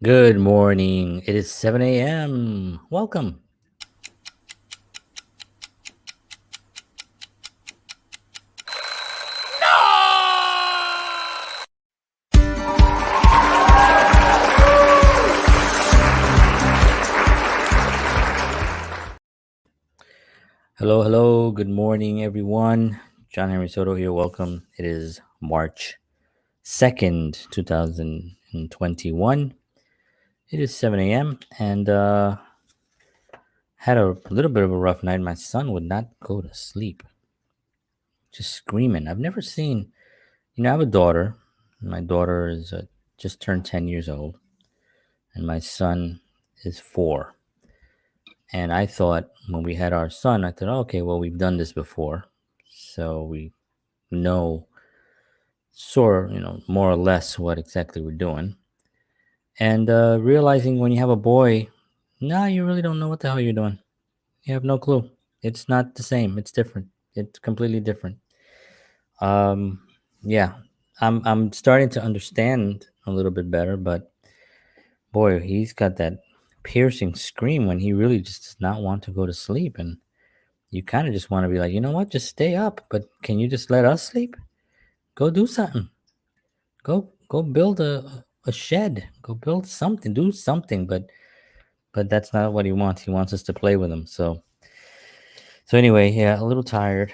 Good morning. It is 7 a.m. Welcome. Hello, hello. Good morning, everyone. John Henry Soto here. Welcome. It is March 2nd, 2021. It is 7 a.m. and had a little bit of a rough night. My son would not go to sleep, just screaming. I've never seen, I have a daughter. My daughter is just turned 10 years old, and my son is 4. And I thought when we had our son, I thought, okay, well, we've done this before. So we know, more or less what exactly we're doing. And realizing when you have a boy, no, you really don't know what the hell you're doing. You have no clue. It's not the same. It's different. It's completely different. Um, yeah, I'm starting to understand a little bit better, but boy, he's got that piercing scream when he really just does not want to go to sleep. And you kind of just want to be like, you know what, just stay up, but can you just let us sleep? Go do something. Go build a shed. Go build something. Do something. But that's not what he wants. He wants us to play with him. So anyway, yeah, a little tired.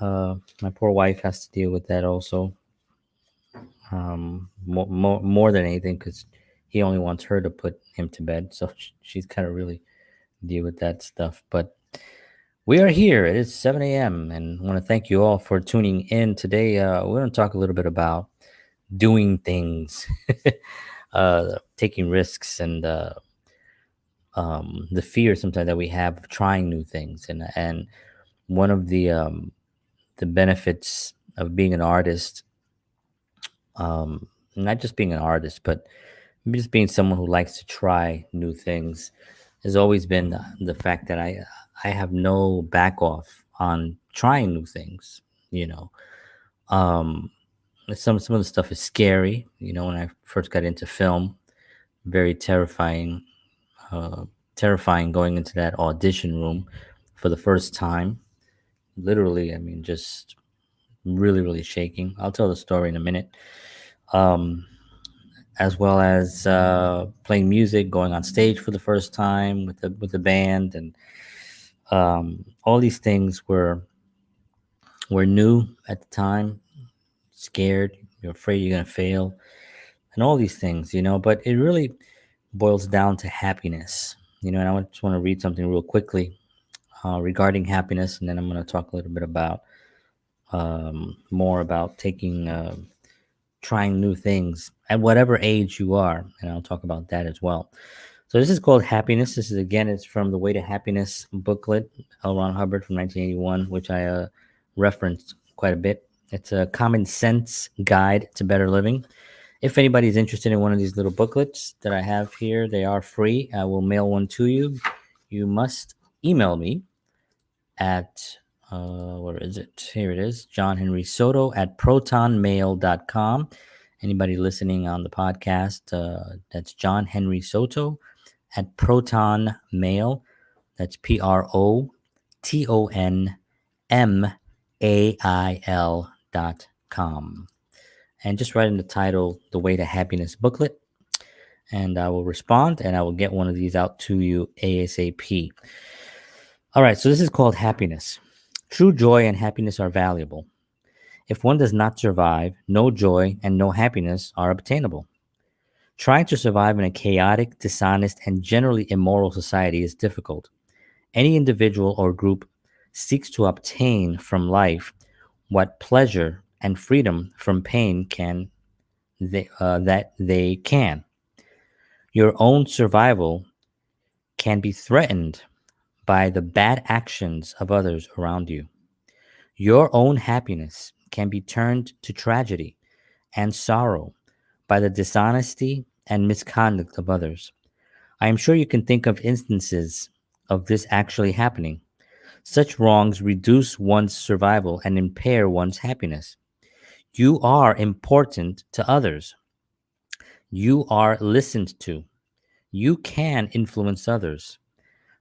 My poor wife has to deal with that also. More than anything, because he only wants her to put him to bed. So she's kind of really deal with that stuff. But we are here. It is 7 a.m. and I want to thank you all for tuning in today. We're going to talk a little bit about doing things, taking risks, and the fear sometimes that we have of trying new things. And one of the benefits of being an artist, not just being an artist, but just being someone who likes to try new things, has always been the fact that I have no back off on trying new things. You know, um, some of the stuff is scary. When I first got into film, very uh, terrifying going into that audition room for the first time. Literally, I mean, just really, really shaking. I'll tell the story in a minute. Um, as well as playing music, going on stage for the first time with the band, and all these things were new at the time. Scared, you're afraid you're gonna fail, and all these things, But it really boils down to happiness, And just want to read something real quickly regarding happiness, and then I'm going to talk a little bit about more about trying new things at whatever age you are, and I'll talk about that as well. So this is called Happiness. This is again, it's from the Way to Happiness booklet, L. Ron Hubbard from 1981, which I referenced quite a bit. It's a common sense guide to better living. If anybody's interested in one of these little booklets that I have here, they are free. I will mail one to you. You must email me at where is it? Here it is. John Henry Soto at protonmail.com. Anybody listening on the podcast, that's John Henry Soto at Proton Mail. That's PROTONMAIL.com. And just write in the title, The Way to Happiness booklet, and I will respond and I will get one of these out to you ASAP. All right, so this is called Happiness. True joy and happiness are valuable. If one does not survive, no joy and no happiness are obtainable. Trying to survive in a chaotic, dishonest, and generally immoral society is difficult. Any individual or group seeks to obtain from life what pleasure and freedom from pain that they can. Your own survival can be threatened by the bad actions of others around you. Your own happiness can be turned to tragedy and sorrow by the dishonesty and misconduct of others. I am sure you can think of instances of this actually happening. Such wrongs reduce one's survival and impair one's happiness. You are important to others. You are listened to. You can influence others.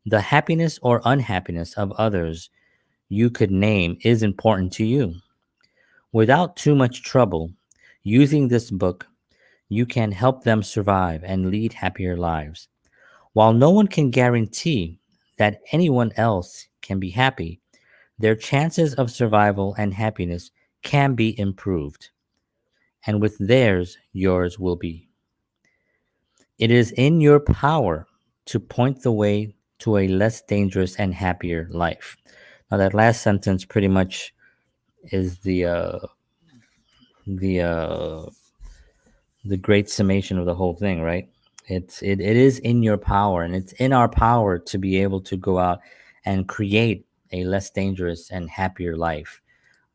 The happiness or unhappiness of others you could name is important to you. Without too much trouble, using this book, you can help them survive and lead happier lives. While no one can guarantee that anyone else can be happy, their chances of survival and happiness can be improved. And with theirs, yours will be. It is in your power to point the way to a less dangerous and happier life. Now, that last sentence pretty much is the the great summation of the whole thing, right? It is in your power, and it's in our power to be able to go out and create a less dangerous and happier life.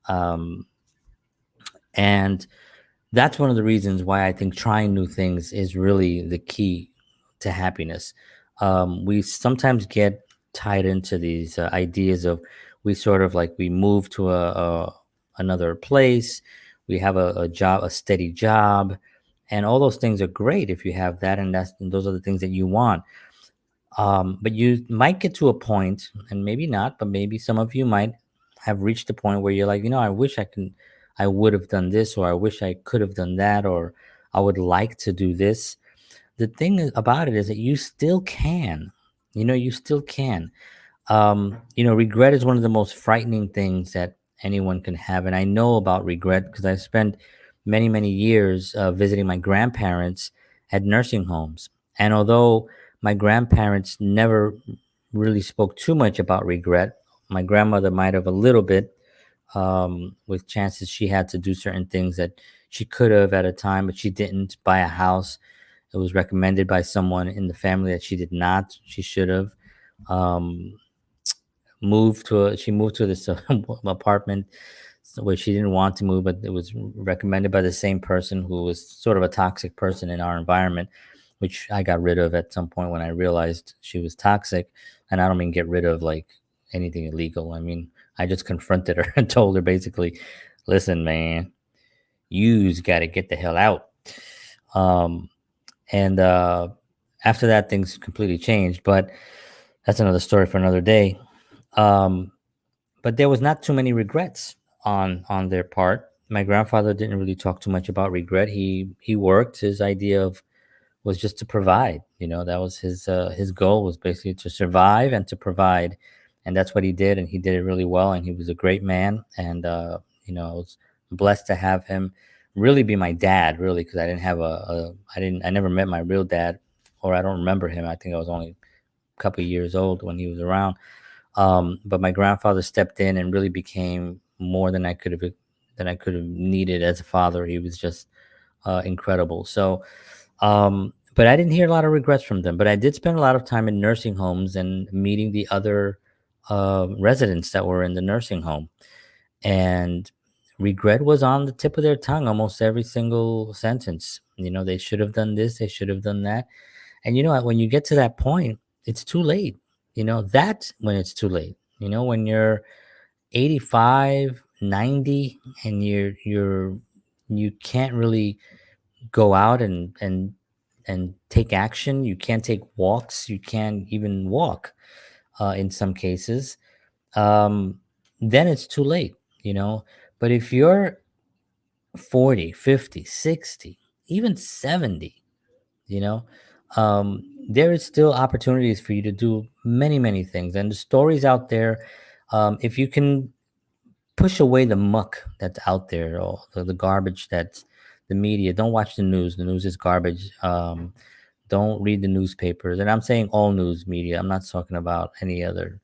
Um, and that's one of the reasons why I think trying new things is really the key to happiness. We sometimes get tied into these ideas of we sort of like we move to a another place, we have a job, a steady job, and all those things are great if you have that, and those are the things that you want. But you might get to a point, and maybe not, but maybe some of you might have reached a point where you're like, I wish I would have done this, or I wish I could have done that, or I would like to do this. The thing about it is that you still can. You still can. Regret is one of the most frightening things that anyone can have. And I know about regret because I spent many, many years visiting my grandparents at nursing homes. And although my grandparents never really spoke too much about regret, my grandmother might have a little bit, with chances she had to do certain things that she could have at a time, but she didn't buy a house. It was recommended by someone in the family that she did not. She should have. Um, she moved to this apartment where she didn't want to move, but it was recommended by the same person who was sort of a toxic person in our environment, which I got rid of at some point when I realized she was toxic. And I don't mean get rid of like anything illegal. I mean, I just confronted her and told her basically, listen, man, you's got to get the hell out. Um, and After that, things completely changed, but that's another story for another day. Um, but there was not too many regrets on their part. My grandfather didn't really talk too much about regret. He worked. His idea of was just to provide. That was his goal was basically to survive and to provide, and that's what he did. And he did it really well. And he was a great man. And I was blessed to have him really be my dad. Really, because I didn't have I never met my real dad, or I don't remember him. I think I was only a couple of years old when he was around. But my grandfather stepped in and really became more than I could have needed as a father. He was just incredible. So, but I didn't hear a lot of regrets from them. But I did spend a lot of time in nursing homes and meeting the other residents that were in the nursing home, and regret was on the tip of their tongue almost every single sentence. They should have done this, they should have done that. And when you get to that point, it's too late. That's when it's too late. When you're 85, 90, and you can't really go out and take action. You can't take walks. You can't even walk in some cases. Um, then it's too late, you know. But if you're 40, 50, 60, even 70, you know, there is still opportunities for you to do many, many things. And the stories out there, if you can push away the muck that's out there, or the garbage that's the media. Don't watch the news. The news is garbage. Don't read the newspapers. And I'm saying all news media. I'm not talking about any other.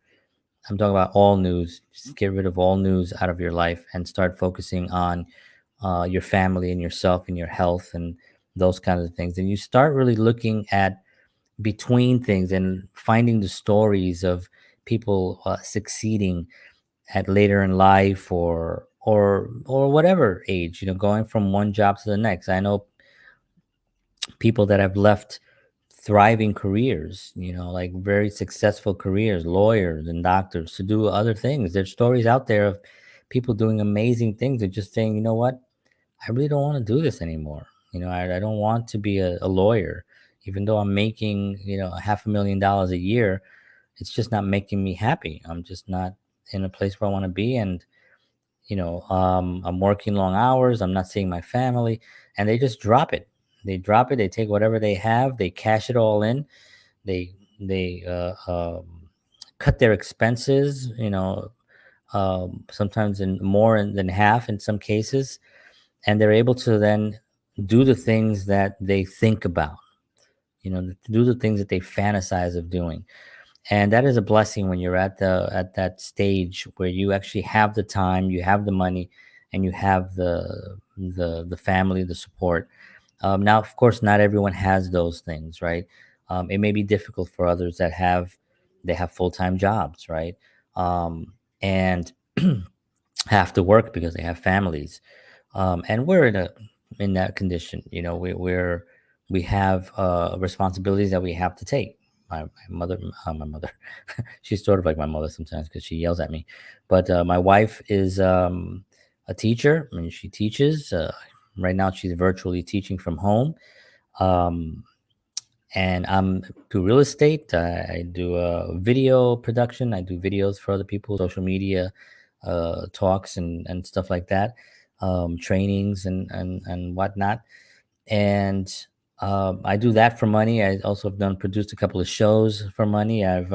I'm talking about all news. Just get rid of all news out of your life and start focusing on your family and yourself and your health and those kinds of things. And you start really looking at between things and finding the stories of people succeeding at later in life, or whatever age, going from one job to the next. I know people that have left thriving careers, like very successful careers, lawyers and doctors, to do other things. There's stories out there of people doing amazing things and just saying, you know what, I really don't want to do this anymore. I don't want to be a lawyer, even though I'm making, a $500,000 a year. It's just not making me happy. I'm just not in a place where I want to be. And, I'm working long hours. I'm not seeing my family, and they just drop it. They drop it. They take whatever they have. They cash it all in. They cut their expenses, sometimes in more than half in some cases, and they're able to then do the things that they think about, to do the things that they fantasize of doing. And that is a blessing when you're at that stage where you actually have the time, you have the money, and you have the family, the support. Now, of course, not everyone has those things, right? It may be difficult for others that they have full-time jobs, right? And have to work because they have families. And we're in that condition. We have responsibilities that we have to take. My mother, she's sort of like my mother sometimes because she yells at me. But my wife is a teacher. I mean, she teaches. Right now, she's virtually teaching from home. Um, and I'm do real estate. I do video production. I do videos for other people, social media talks and stuff like that, trainings and whatnot. And I do that for money. I also have done produced a couple of shows for money. I've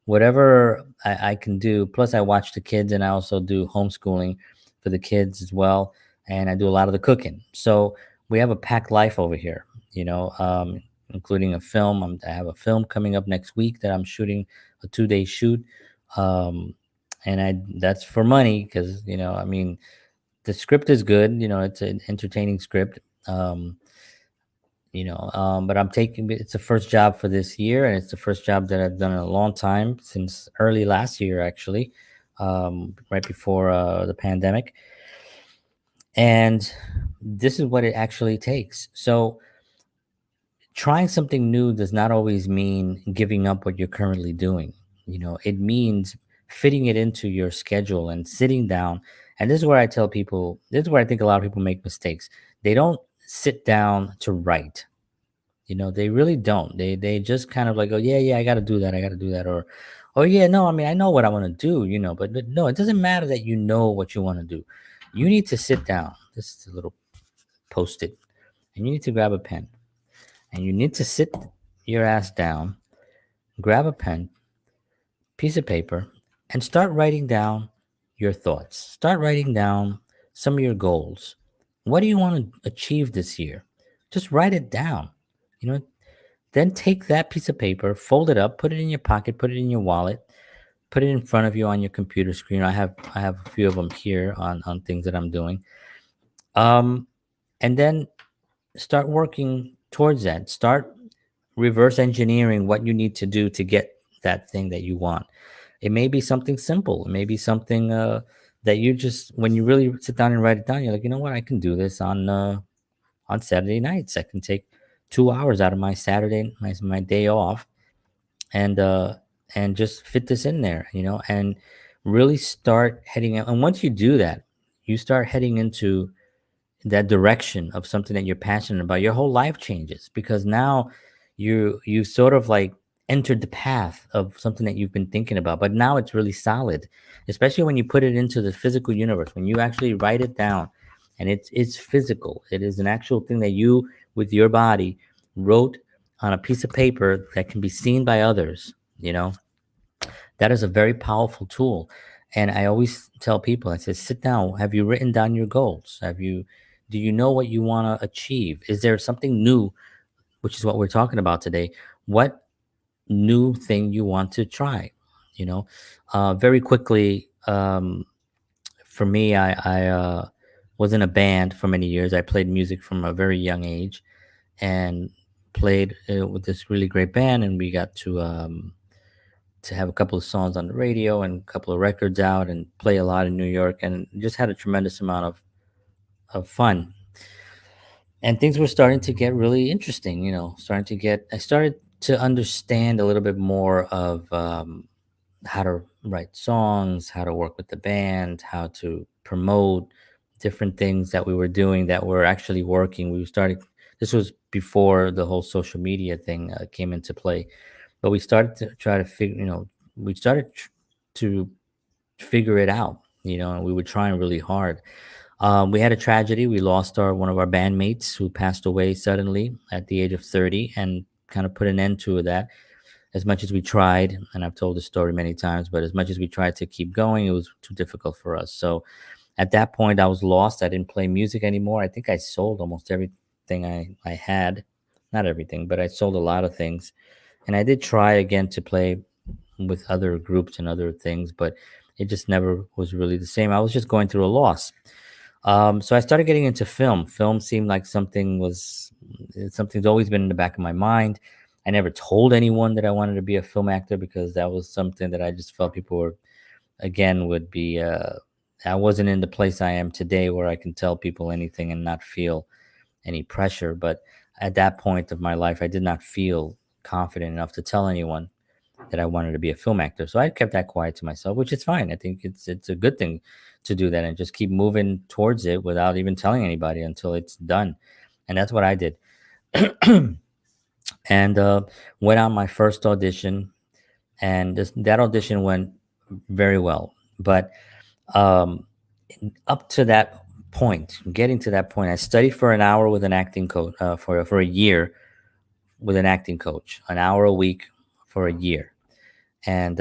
whatever I can do. Plus, I watch the kids, and I also do homeschooling for the kids as well. And I do a lot of the cooking. So we have a packed life over here. Including a film. I have a film coming up next week that I'm shooting, a 2-day shoot. Um, and I that's for money because I mean, the script is good. It's an entertaining script. But I'm taking it's the first job for this year, and it's the first job that I've done in a long time, since early last year, actually, right before the pandemic. And this is what it actually takes. So trying something new does not always mean giving up what you're currently doing. It means fitting it into your schedule and sitting down. And this is where I tell people, this is where I think a lot of people make mistakes. They don't sit down to write. They really don't. They just kind of like, oh yeah, yeah, I got to do that. I got to do that. Or, oh yeah, no, I mean, I know what I want to do, but no, it doesn't matter that you know what you want to do. You need to sit down. This is a little post-it, and you need to grab a pen, and you need to sit your ass down, grab a pen, piece of paper, and start writing down your thoughts. Start writing down some of your goals. What do you want to achieve this year? Just write it down. You know, then take that piece of paper, fold it up, put it in your pocket, put it in your wallet, put it in front of you on your computer screen. I have a few of them here on things that I'm doing. Um, and then start working towards that. Start reverse engineering what you need to do to get that thing that you want. It may be something simple. It may be something that you just, when you really sit down and write it down, you're like, you know what, I can do this on Saturday nights. I can take 2 hours out of my Saturday, my day off, and just fit this in there, and really start heading out. And once you do that, you start heading into that direction of something that you're passionate about. Your whole life changes because now you sort of like entered the path of something that you've been thinking about, but now it's really solid, especially when you put it into the physical universe, when you actually write it down, and it's physical. It is an actual thing that you, with your body, wrote on a piece of paper that can be seen by others. That is a very powerful tool. And I always tell people, I say, sit down. Have you written down your goals? Do you know what you want to achieve? Is there something new, which is what we're talking about today? What new thing you want to try? Very quickly, for me, I was in a band for many years. I played music from a very young age, and played with this really great band, and we got to have a couple of songs on the radio and a couple of records out and play a lot in New York, and just had a tremendous amount of fun. And things were starting to get really interesting, I started to understand a little bit more of how to write songs, how to work with the band, how to promote different things that we were doing that were actually working. We started This was before the whole social media thing came into play. But we started to try to figure, we started to figure it out, and we were trying really hard. We had a tragedy. We lost our one of our bandmates who passed away suddenly at the age of 30, and kind of put an end to that. As much as we tried, and I've told this story many times, but as much as we tried to keep going, it was too difficult for us. So at that point, I was lost. I didn't play music anymore. I think I sold almost everything I had. Not everything, but I sold a lot of things. And I did try again to play with other groups and other things, but it just never was really the same. I was just going through a loss. So I started getting into film. Film seemed like something's always been in the back of my mind. I never told anyone that I wanted to be a film actor because that was something that I just felt people were, again, would be. I wasn't in the place I am today where I can tell people anything and not feel any pressure. But at that point of my life, I did not feel confident enough to tell anyone that I wanted to be a film actor. So I kept that quiet to myself, which is fine. I think it's a good thing to do that and just keep moving towards it without even telling anybody until it's done. And that's what I did. And went on my first audition, and that audition went very well. But um, up to that point, getting to that point, I studied for an hour with an acting coach for a year with an acting coach, an hour a week for a year, and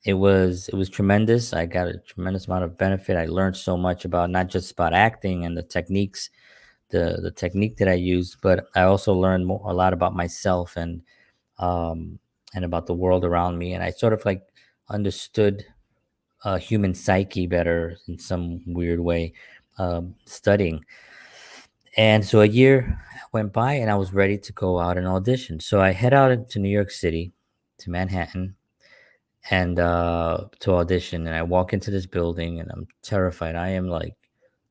it was tremendous. I got a tremendous amount of benefit. I learned so much about not just about acting and the techniques, the technique that I used, but I also learned a lot about myself um, and about the world around me. And I sort of like understood human psyche better in some weird way, studying. And so a year went by, and I was ready to go out and audition. So I head out into New York City, to Manhattan, and to audition. And I walk into this building, and I'm terrified. I am like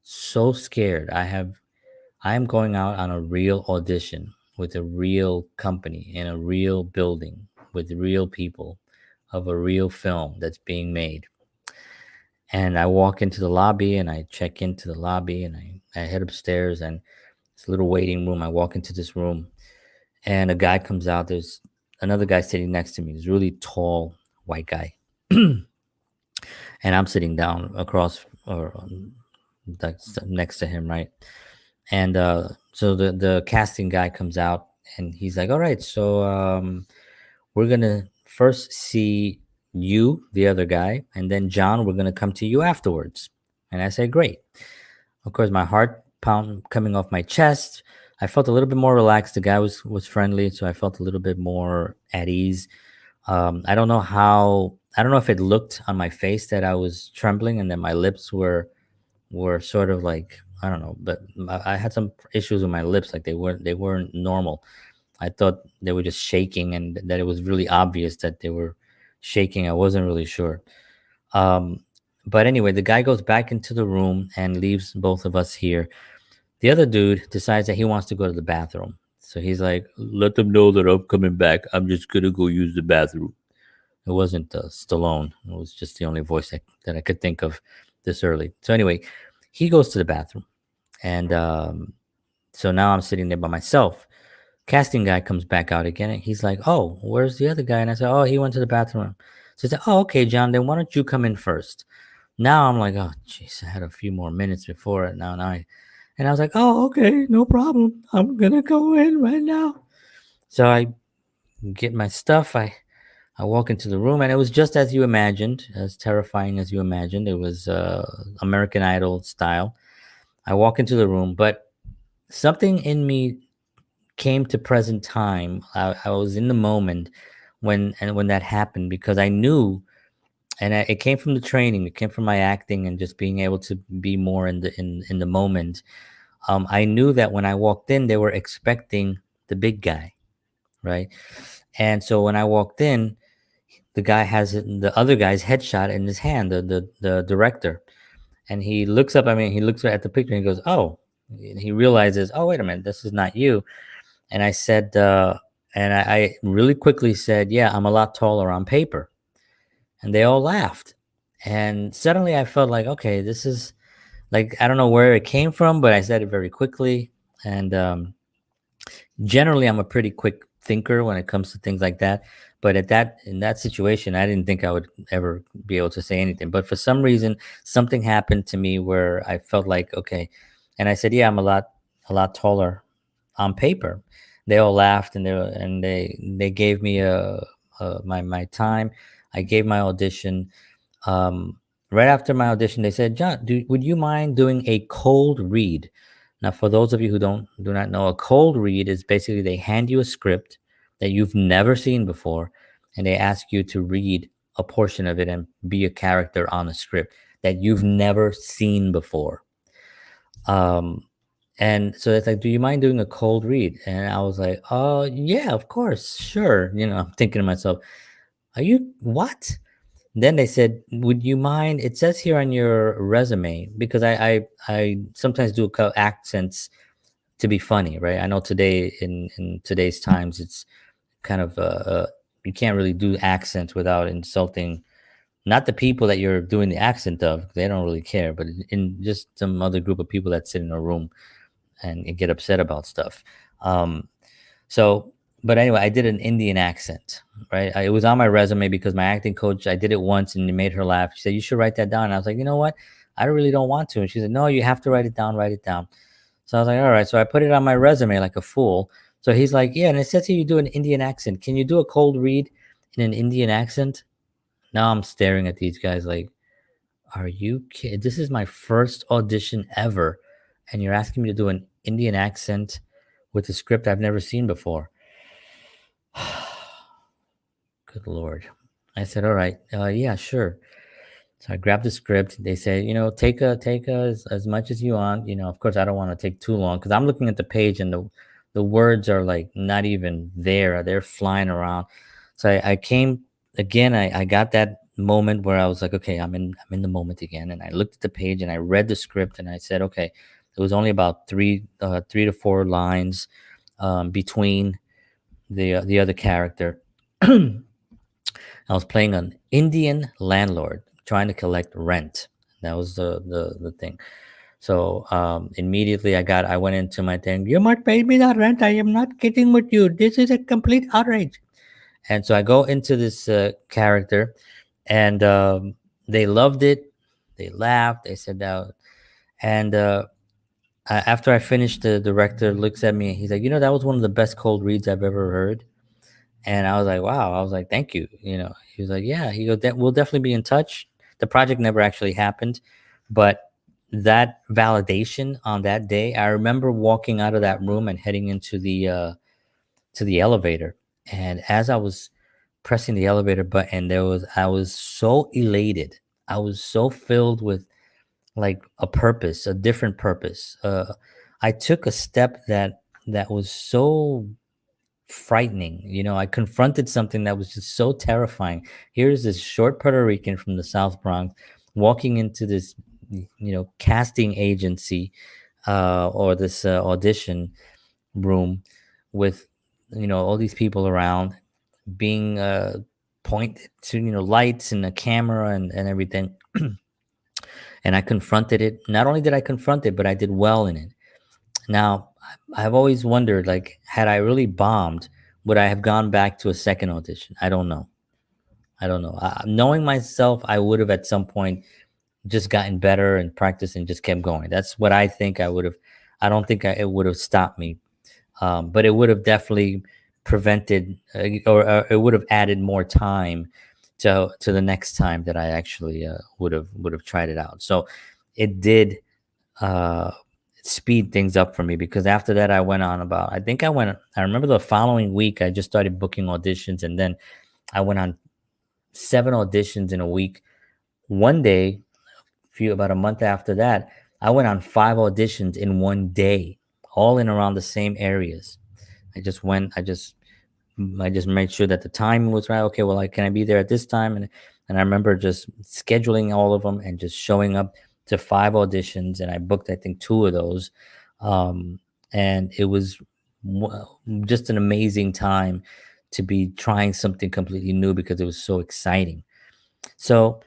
so scared. I am going out on a real audition with a real company in a real building with real people of a real film that's being made. And I walk into the lobby, and I check into the lobby, and I head upstairs, and it's a little waiting room. I walk into this room, and a guy comes out. There's another guy sitting next to me, this really tall white guy. And I'm sitting down across or like next to him, right? And so the casting guy comes out, and he's like, "All right, so we're gonna first see you, the other guy, and then John, we're gonna come to you afterwards." And I said, "Great." Of course, my heart pound coming off my chest. I felt a little bit more relaxed. The guy was friendly, so I felt a little bit more at ease. I don't know how. I don't know if it looked on my face that I was trembling and that my lips were sort of like, I don't know, but I had some issues with my lips, like they weren't normal. I thought they were just shaking, and that it was really obvious that they were shaking. I wasn't really sure. Um, but anyway, the guy goes back into the room and leaves both of us here. The other dude decides that he wants to go to the bathroom. So he's like, "Let them know that I'm coming back. I'm just gonna go use the bathroom." It wasn't Stallone. It was just the only voice that I could think of this early. So anyway, he goes to the bathroom, and so now I'm sitting there by myself. Casting guy comes back out again, and he's like, "Oh, where's the other guy?" And I said, "Oh, he went to the bathroom." So he said, "Oh, okay, John. Then why don't you come in first?" Now I'm like, "Oh, jeez, I had a few more minutes before it. And I was like, "Oh, okay, no problem. I'm gonna go in right now." So I get my stuff. I walk into the room, and it was just as you imagined, as terrifying as you imagined. It was American Idol style. I walk into the room, but something in me came to present time. I was in the moment when that happened, because I knew, and it came from the training. It came from my acting and just being able to be more in the moment. I knew that when I walked in, they were expecting the big guy, right? And so when I walked in, the guy has the other guy's headshot in his hand, the director, and he looks up. I mean, he looks at the picture and he goes, "Oh," and he realizes, "Oh, wait a minute, this is not you." And I said, I really quickly said, "Yeah, I'm a lot taller on paper," and they all laughed. And suddenly I felt like, okay, this is like, I don't know where it came from, but I said it very quickly, and Generally, I'm a pretty quick thinker when it comes to things like that. But in that situation, I didn't think I would ever be able to say anything. But for some reason, something happened to me where I felt like, okay, and I said, yeah, I'm a lot taller on paper. They all laughed and they gave me my time. I gave my audition. Um, right after my audition, they said, "John, would you mind doing a cold read?" Now, for those of you who do not know, a cold read is basically they hand you a script that you've never seen before, and they ask you to read a portion of it and be a character on the script that you've never seen before. Um, and so it's like, "Do you mind doing a cold read?" And I was like, "Oh, yeah, of course, sure." I'm thinking to myself, "Are you what?" Then they said, "Would you mind?" It says here on your resume because I sometimes do accents to be funny, right? I know today in today's times, it's kind of you can't really do accents without insulting not the people that you're doing the accent of. They don't really care, but in just some other group of people that sit in a room and get upset about stuff. Um, so, but anyway, I did an Indian accent, right? It was on my resume because my acting coach, I did it once and it made her laugh. She said, "You should write that down." And I was like, "You know what? I really don't want to." And she said, "No, you have to write it down, write it down." So I was like, "All right." So I put it on my resume like a fool. So he's like, "Yeah." And it says here you do an Indian accent. Can you do a cold read in an Indian accent? Now I'm staring at these guys like, are you kidding? This is my first audition ever. And you're asking me to do an Indian accent with a script I've never seen before. Good Lord. I said, all right, yeah, sure. So I grabbed the script. They said, take as much as you want. Of course, I don't want to take too long because I'm looking at the page and the words are like not even there. They're flying around. So I came again. I got that moment where I was like, okay, I'm in the moment again. And I looked at the page and I read the script and I said, okay, it was only about three to four lines between the other character. I was playing an Indian landlord trying to collect rent. That was the thing. So immediately I went into my thing. You must pay me that rent. I am not kidding with you. This is a complete outrage. And so I go into this character, and they loved it. They laughed. They said that. And after I finished, the director looks at me and he's like, that was one of the best cold reads I've ever heard. And I was like, wow. I was like, thank you. He was like, yeah. He goes, we'll definitely be in touch. The project never actually happened, but that validation on that day, I remember walking out of that room and heading into the elevator. And as I was pressing the elevator button, I was so elated. I was so filled with like a purpose, a different purpose. I took a step that was so frightening. I confronted something that was just so terrifying. Here's this short Puerto Rican from the South Bronx walking into this, casting agency or this audition room with, all these people around being pointed to, lights and a camera and everything. And I confronted it. Not only did I confront it, but I did well in it. Now, I've always wondered, like, had I really bombed, would I have gone back to a second audition? I don't know. I don't know. Knowing myself, I would have at some point just gotten better and practiced and just kept going. That's what I think I would have. I don't think it would have stopped me, but it would have definitely prevented, or it would have added more time to the next time that I actually would have tried it out. So it did uh, speed things up for me because after that I went on about I remember the following week I just started booking auditions, and then I went on 7 auditions in a week. One day, about a month after that, I went on 5 auditions in one day, all in around the same areas. I just made sure that the time was right. Okay, well, can I be there at this time? And I remember just scheduling all of them and just showing up to 5 auditions, and I booked I think 2 of those, um, and it was just an amazing time to be trying something completely new because it was so exciting. So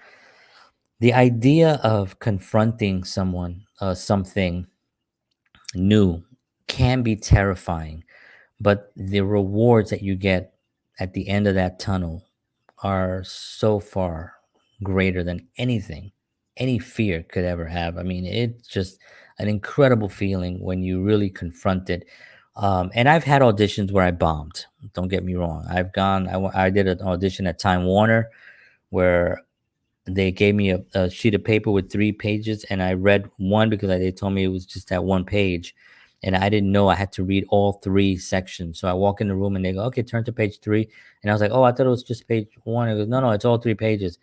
the idea of confronting something new can be terrifying, but the rewards that you get at the end of that tunnel are so far greater than anything any fear could ever have. I mean, it's just an incredible feeling when you really confront it. And I've had auditions where I bombed. Don't get me wrong. I did an audition at Time Warner where they gave me a sheet of paper with 3 pages, and I read one because they told me it was just that one page. And I didn't know I had to read all 3 sections. So I walk in the room and they go, okay, turn to page 3. And I was like, oh, I thought it was just page 1. It goes, no, it's all 3 pages.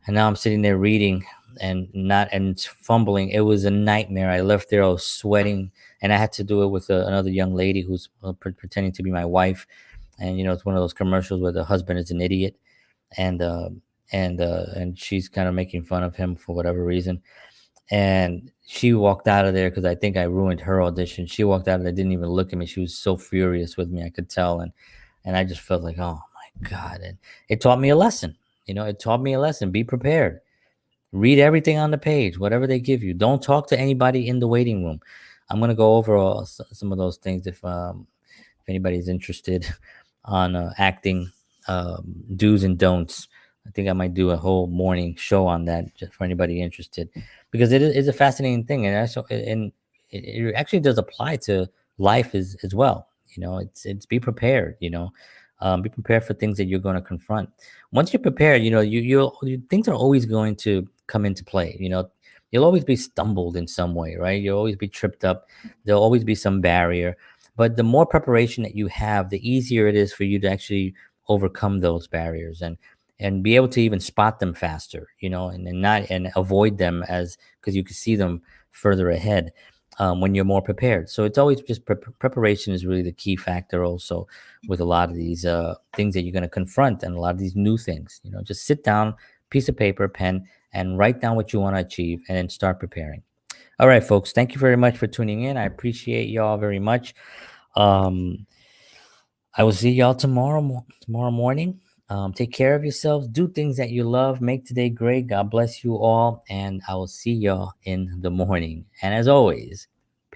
And now I'm sitting there reading and fumbling. It was a nightmare. I left there, I was sweating, and I had to do it with another young lady who's pretending to be my wife. And it's one of those commercials where the husband is an idiot, and and she's kind of making fun of him for whatever reason. And she walked out of there because I think I ruined her audition. She walked out of there, didn't even look at me. She was so furious with me, I could tell. And I just felt like, oh my God. And it taught me a lesson. It taught me a lesson. Be prepared. Read everything on the page, whatever they give you. Don't talk to anybody in the waiting room. I'm gonna go over some of those things if anybody's interested on acting do's and don'ts. I think I might do a whole morning show on that just for anybody interested, because it is a fascinating thing, and it actually does apply to life as well. It's be prepared. Be prepared for things that you're going to confront. Once you're prepared, things are always going to come into play. You'll always be stumbled in some way, right? You'll always be tripped up. There'll always be some barrier, but the more preparation that you have, the easier it is for you to actually overcome those barriers and be able to even spot them faster, and not and avoid them as because you can see them further ahead when you're more prepared. So it's always just preparation is really the key factor also with a lot of these things that you're going to confront and a lot of these new things. Just sit down, piece of paper, pen, and write down what you want to achieve and then start preparing. All right, folks, thank you very much for tuning in. I appreciate y'all very much. Um, I will see y'all tomorrow morning. Take care of yourselves. Do things that you love. Make today great. God bless you all. And I will see y'all in the morning. And as always,